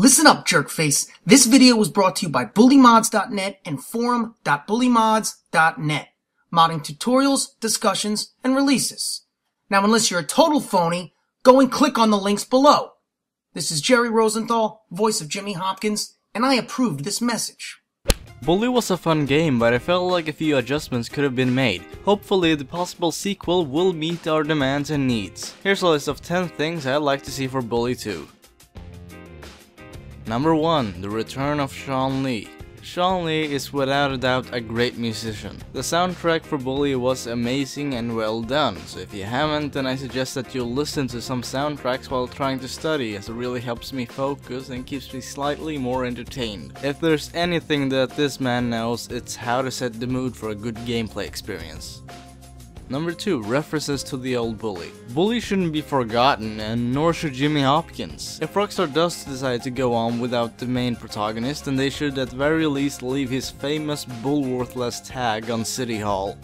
Listen up, jerkface. This video was brought to you by BullyMods.net and forum.bullymods.net. Modding tutorials, discussions, and releases. Now, unless you're a total phony, go and click on the links below. This is Gerry Rosenthal, voice of Jimmy Hopkins, and I approved this message. Bully was a fun game, but I felt like a few adjustments could have been made. Hopefully the possible sequel will meet our demands and needs. Here's a list of 10 things I'd like to see for Bully 2. Number 1. The Return of Shaun Lee. Shaun Lee is without a doubt a great musician. The soundtrack for Bully was amazing and well done, so if you haven't, then I suggest that you listen to some soundtracks while trying to study, as it really helps me focus and keeps me slightly more entertained. If there's anything that this man knows, it's how to set the mood for a good gameplay experience. Number 2. References to the old Bully. Bully shouldn't be forgotten, and nor should Jimmy Hopkins. If Rockstar does decide to go on without the main protagonist, then they should at the very least leave his famous Bullworthless tag on City Hall.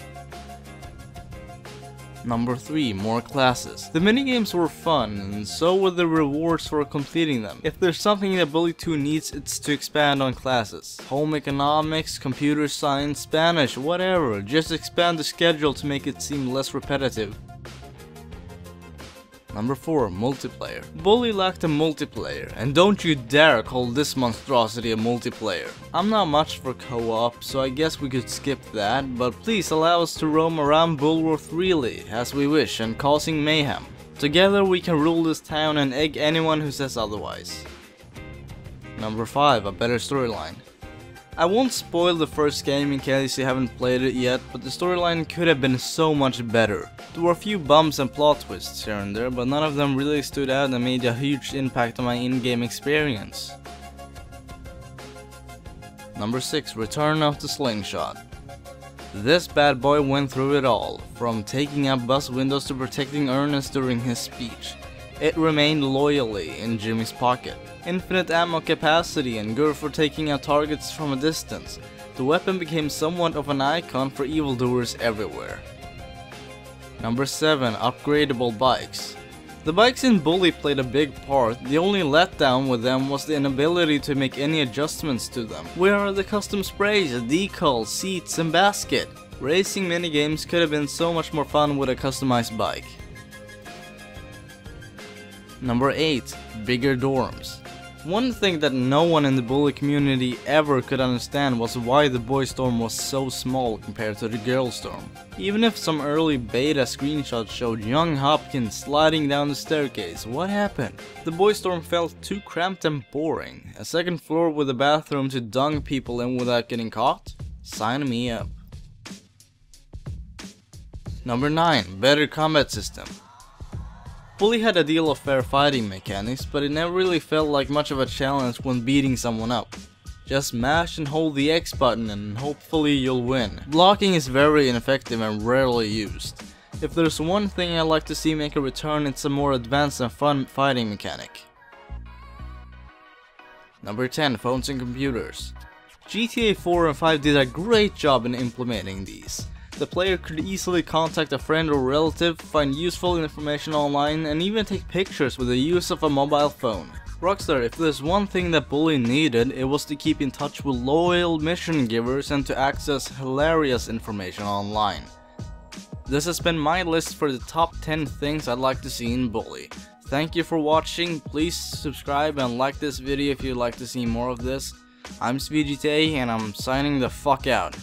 Number 3. More classes. The minigames were fun, and so were the rewards for completing them. If there's something that Bully 2 needs, it's to expand on classes. Home economics, computer science, Spanish, whatever. Just expand the schedule to make it seem less repetitive. Number 4. Multiplayer. Bully lacked a multiplayer, and don't you dare call this monstrosity a multiplayer. I'm not much for co-op, so I guess we could skip that, but please allow us to roam around Bullworth freely, as we wish, and causing mayhem. Together we can rule this town and egg anyone who says otherwise. Number 5. A better storyline. I won't spoil the first game in case you haven't played it yet, but the storyline could have been so much better. There were a few bumps and plot twists here and there, but none of them really stood out and made a huge impact on my in-game experience. Number 6. Return of the Slingshot. This bad boy went through it all, from taking out bus windows to protecting Ernest during his speech. It remained loyally in Jimmy's pocket. Infinite ammo capacity and good for taking out targets from a distance. The weapon became somewhat of an icon for evildoers everywhere. Number 7. Upgradeable Bikes. The bikes in Bully played a big part. The only letdown with them was the inability to make any adjustments to them. Where are the custom sprays, decals, seats and basket? Racing minigames could have been so much more fun with a customized bike. Number 8. Bigger dorms. One thing that no one in the Bully community ever could understand was why the boys' dorm was so small compared to the girls' dorm. Even if some early beta screenshots showed young Hopkins sliding down the staircase, what happened? The boys' dorm felt too cramped and boring. A second floor with a bathroom to dunk people in without getting caught? Sign me up. Number 9. Better combat system. Bully had a deal of fair fighting mechanics, but it never really felt like much of a challenge when beating someone up. Just mash and hold the X button and hopefully you'll win. Blocking is very ineffective and rarely used. If there's one thing I'd like to see make a return, it's a more advanced and fun fighting mechanic. Number 10. Phones and computers. GTA 4 and 5 did a great job in implementing these. The player could easily contact a friend or relative, find useful information online, and even take pictures with the use of a mobile phone. Rockstar, if there's one thing that Bully needed, it was to keep in touch with loyal mission givers and to access hilarious information online. This has been my list for the top 10 things I'd like to see in Bully. Thank you for watching. Please subscribe and like this video if you'd like to see more of this. I'm SWEGTA and I'm signing the fuck out.